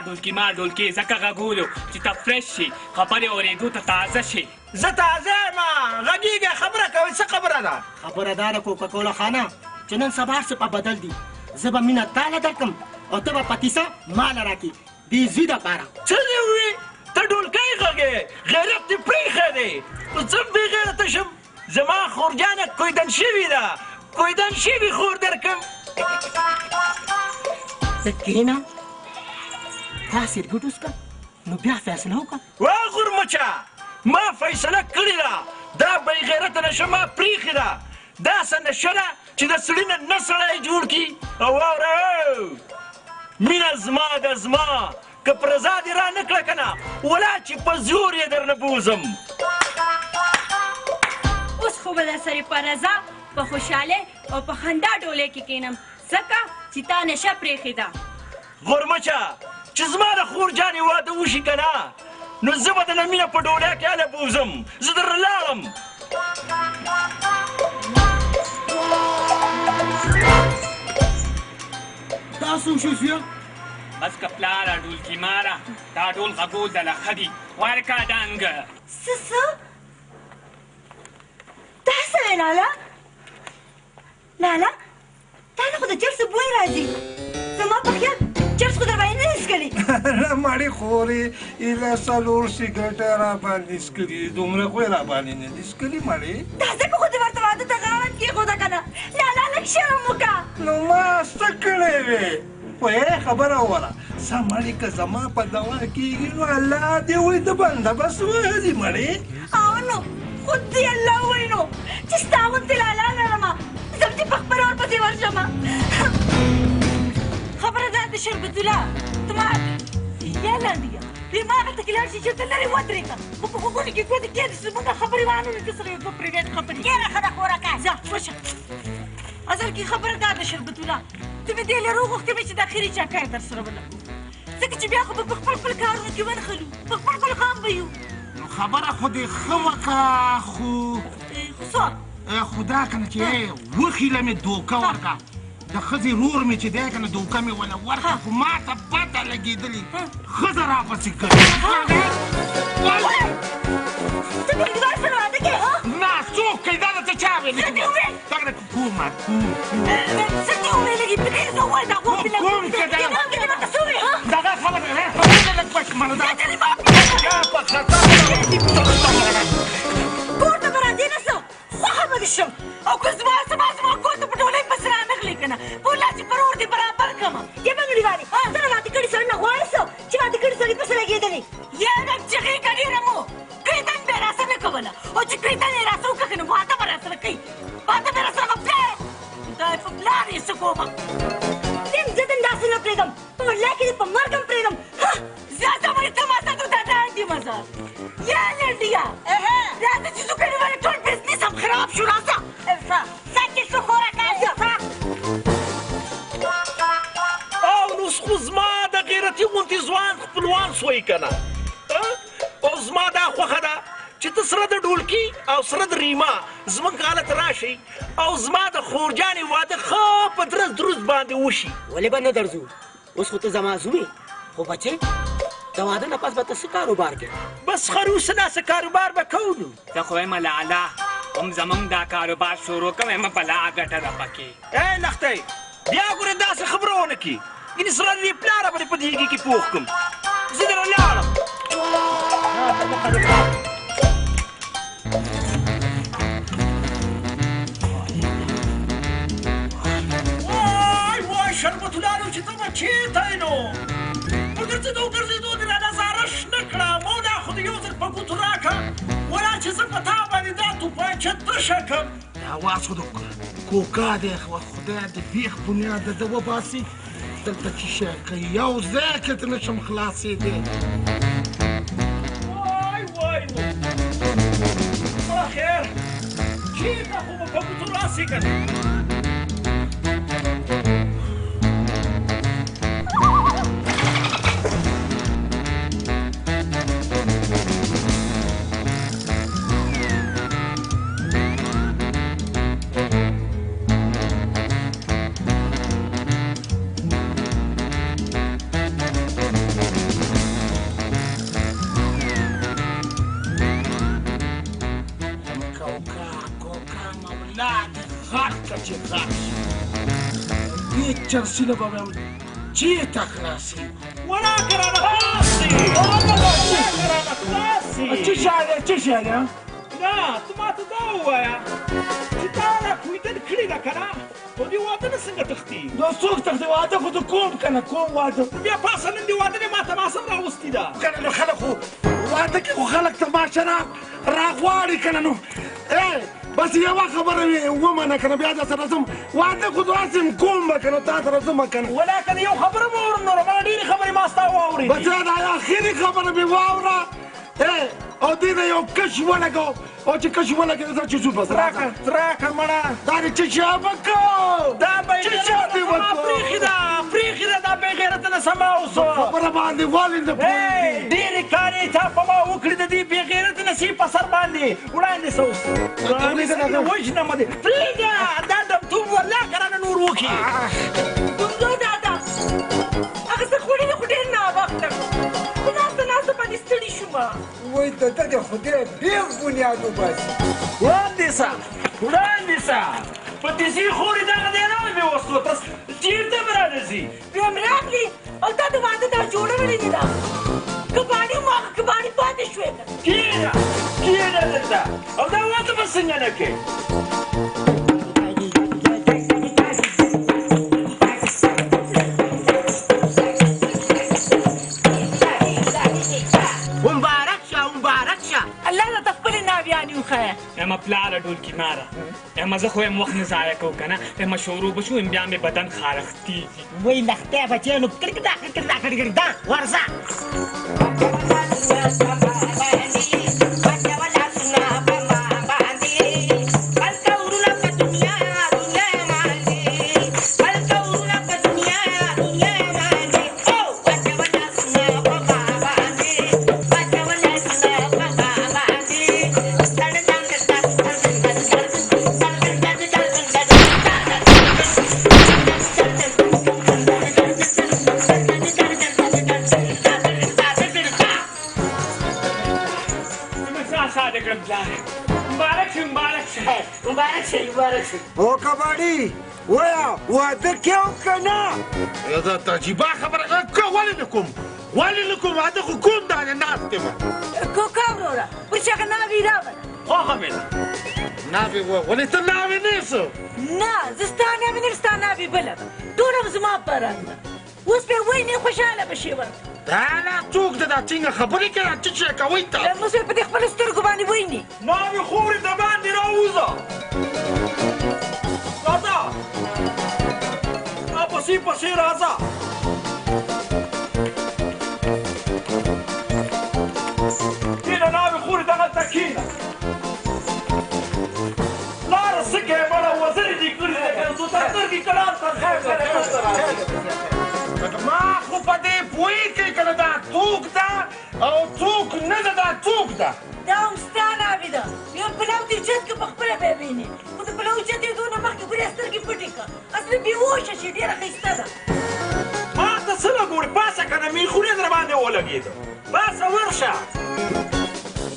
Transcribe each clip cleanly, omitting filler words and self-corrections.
ډولکی ما ډولکی ځکه غږولو چې ته فرش شي خبرې اورېدو ته تازه شي. زه تازه یم غږېږه خبره کوئ څه خبره ده؟ خبره دا ده کوکا کولا خانه چې نن سبا هر څه په بدل دي. زه به مینه تاله درکړم او ته به پتیسه ماله راکړې د زوی دپاره. څه دې ووي ته ډولکی غږې غیرت دې پرېښی دی. زه بې غیرته شم زما خورجانه کویدن شوې ده کویدن شوي خور درکړم. ته کښېنه تا سرګټ وڅکه نو بیا فیصله وکړه. وا غورمچه ما فیصله کړې ده دا بې غیرته نشه ما پرېښې ده. داسې نشه ده چې د سړي نه نه سړی جوړ کړي. او واوره مینه زما ده زما که په رضا دې را نه کړه که نه ولا چې په زور یې در نه بوځم. اوس خو به درسره په رضا په خوشحالۍ او په خندا ډولۍ کې کښېنم ځکه چې تا نشه پرېښې ده. غورمچه چې زما د خور جانې واده وشي که نه نو زه به دنه مینه په ډولۍ کې هله بوځم. زه درنه لاړم. تاسو شو زویه بس که پلاره ډولکي ماره دا ډول غږول دله ښه دي ورکه ډنګه. څه دا څه دی لاله؟ لاله تا نه خو د چرس بوی راځي. زما په خیال چرس خو در باندې نه دي څکلي. نه مړې خورې ایله څلور سګرټه را باندې څکلي دومره خو یې را باندې نه دي څکلي مړې. دا ځکه خو دې ورته واده ته غاړه کېښوده که نه. لاله لږ شرم وکړه. نو ما څه کړی وې پوهې خبره وره سمړې که زما په دوا کېږي نو الله دې وایي د بندوبست وهلي مړې. او نو خو دې الله ووایي نو چې ستا غوندې لاله لرمه زه به دې په خپله ورپسې ورشمه. خبره دا ده شربت الله ته ما یا لاندې یم پرې ما هغلته کې لاړ شي چېرته لرې ودرېږه خو په غوږونو کې ګوتې کېږدي چې زموږ خبرې وانهوري که سره یو دوه پرېویټ خبرې کېنه ښه ده خوراکه ځه وشه. اصل کې خبره دا ده شربت الله ته مې دې لرو غوښتې مې چې د اخري چکر در سره ولګو ځکه چې بیا خو به په خپل کارونو کې ونښلو په خپل غام به یو. نو خبره خو دې ښه وکړه خو څه خو دا که نه چې وخیله مې دوکه ورکړه د ښځې رور مې چې دی که نه دوکه مې ونه ورکړه خو ما ته پته لګېدلې ښځه راپسې کوي. ته بېلګار سره واده کوې نه څوک کوي دا درته چا ویلي څه دې وویل دغه کومه څه دې وویل لږې پرېږده ووایه دا غوږ مې کوم چې دا دې ورته څه وویل دغه خبره لږ پشمنه ده په خطر کور ته به راځې نه څه خوښه به دې شم او که زما کور ته په ډولۍ پسې رانغلې که نه بولا چې پر اور دې برابر کړمه. یا بنګړي والې ته نه واده کړي سړي نه غواړې څه چې واده کړي سړي پسې لګېدلې یاره چغې که ډېره مو کریتن به یې راسه نه کوله او چې کریتن یې راسه وکړه که نه واده به راسره کوي واده به راسره به پلار دا یې په پلار یې څه کومه دیم زه دم داسې نه پرېږدم په والله کې دې په مرګ هم پرېږدم زیاته وایي ته ما ته دا دي مزار یا لنډیا راځه چې زوکړې باندې ټول بزنس هم خراب شو راځه ساکې څه خوراک او نو خو زما د غیرتي غوندې ځوان خپلوان سوی که نه او زما دا خوښه ده چې ته سره د ډولکي او سره د ریما زموږ حالت راشي او زما د خورجانې واده ښه په درز دروز باندې وشي. ولې به نه درځو اوس خو ته زما زوی خو بچې د واده نه پس به ته څه کاروبار کوې؟ بس خروس داسې کاروبار به کوو نو. زه خو یم لاله هم زمونږ دا کاروبار شروع کوم یم بلا ګټه ده پکې. ای لښتۍ بیا ګورې داسې خبره ونه کړي ګینې سره د دې پلاره به دې په دیګي کې پوخ کړم. زه درنه لاړم. وای شربت الله چې ته به چېرته یې نو په ګرځېدو دې رانه زارش نه کړه مولا خو دې یو ځل په ګوتو راکړه ولا چې زه په تا باندې دا توپانچه تشه کړم. اواز خو د کوکا دی خدای د بیخ بنیاد ده وباسي دلته چې شی کوي یو ځای کې ته نشم خلاصېدی. وای نو خیر چېرته خو به په ګوتو داسې کنه چرسیله بابم چیتا خلاصی ولا کرانه خلاصي چه شاده نه ته ماته دا ووایه چې تا را کویدل کړې ده که نه خو دې واده نه څنګه تښتي نو څوک تخته واده خو د کوم کنه کوم واده بیا پاسه نن دې واده دې ماته ماسم راوستي ده کنه نو خلک خو واده کې خو خلک تماشه راغواړي کنه نو بس یوه خبره وي ومنه کنه بیا در سره ځم واده خو داسې کوم به کنه تا سره ځم کنه ولکن یو خبره مې واورم نوره ما ډېرې خبرې ما ستا واورېدې بس دا اخري خبره مې واوره او دې نه یو کش ولګو او چې کش ولګې زه چې ځو بس راکړه مړه دا دې چې شی وکړو دا پرېښې ده دا بې غیرته نه سما اوسو خبره باندې ولې نه پوهېږې ډېرې کارې تا په ما وکړې د دې بې غیرته نصیب په سر باندې وړاندې څه اوس وژنمه دې پرېږده دا ډمتوب والله که رانه نور وکړي دومدو دادا هغه څه خوړې خو ډېر ناوخته په ناسته باندې ستړي شوم وای د ده د خدای ډېر بنیاد وباسي وړاندې شه په تیسي خورې دغه دی نه مې وسو تاسو چېرته به رانهځي بیا مې راغلې او تا د واده دا جوړولې دي دا کباړي مو هغه کباړي پاتې شوې کېنه دلته او دا واده به څنګه نه کوې اما پلاره ډولکي ماره اما زه خو یم وخت نه ضایع کوو که نه اما شروع به شو بیا مې بدن خارښتېږي وای لښتې بچی نو کړکړه ورځه او کباړي ویا واده کې که نه دا عجیبه خبره ولې نه کوم واده خو کوم دا ناست یم کوکا وروره پر چې هغه ناوې راوړه خوښه مې ده ناوې ولې ته ناوې نیسو نه زه ستا ناوې نه یم ستا ناوې بله ده ټوله به زما په رنګ ده اوس بیا وایي خوشحاله به شي ورته دا نه څوک ده دا څنګه خبرې کوي څه شی کوئ ته اوس په دې خپلو سترګو باندې ویني ناوې خورې د باندې راووځه راځه پسې راځه کېنه ناوې خورې دغلته کېنه لاره څه کوې مړه وزرې دې کړي دي که زه ته سترګې کلام ته ما خو په دې پوهېږې که نه دا څوک ده او څوک نه ده دا څوک ده دا هم ستا ناوې ده یو پلو دې چت که په خپله به یې وینې خو د پلو چت یې دونه مخکې ګورې سترګې پټې کړه اصلي بېهوشه شي ډېره ښایسته ده ما ته څه نه ګورې پاسه که نه میخونې در باندې ولګېده پاسه ورشه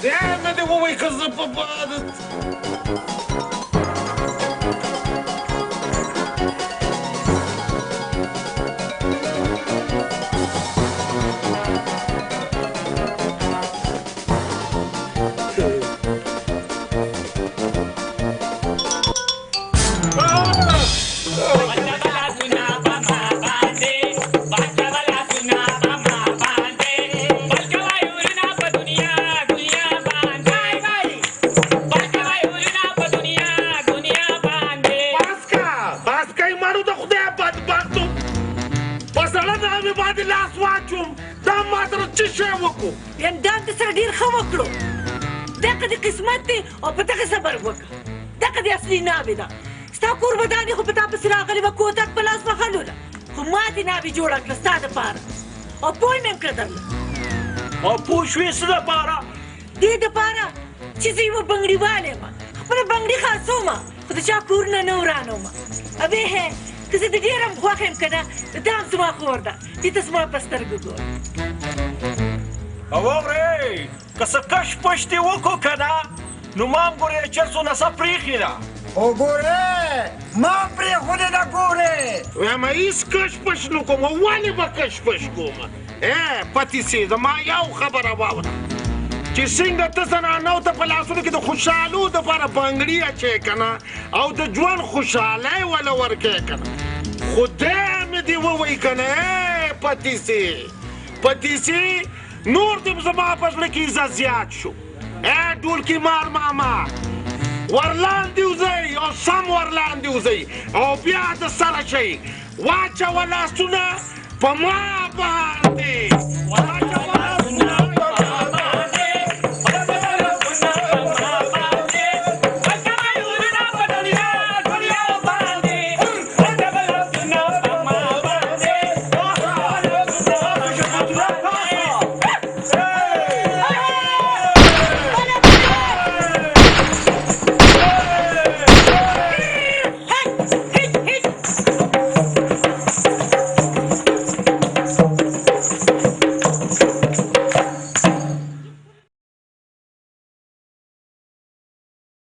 بیا نه دې ووایي که زه په یندان دې سره ډېر ښه وکړو دغه دې قسمت دی او په دغه صبر وکړه دغه دې اصلي ناوې ده ستا کور ودانې خو په تا پسې راغلې وه کوتک په لاس وهلوله خو ما دې نابې جوړه کړه ستا دپاره او پوه مې هم کړه درله او پوه شوې څه دپاره دې دپاره چې زه یوه بنګړیوالی یم خپله بنګړي خلاصومه خو د چا کورونه نه ورانومه ابې هې که زه د ډېر هم خوښ یم که نه دا هم زما خور ده دې ته زما په سترګو ګوره او واورئ که څه کش پش دې وکړو که نه نو ما هم ګورې چرسو نڅه پرېښې ده وګورې ما پرېښودې ده ګورې وایم هېڅ کش پش نه کوم ولې به کش پش کوم پتیسې زما یو خبره واوره چې څنګه ته زنانو ته په لاسونو کې د خوشحالو دپاره بنګړي اچې که نه او د ژوند خوشحالۍ وله ورکې که نه خدای مې دې ووایي که نه پتیسې نور دې زما په زړه کې عزت زیات شو ډولکي مار ماما ورلاندې وځئ او سم ورلاندې وځئ او بیا د سره شئ واچوه لاسونه په ما باندې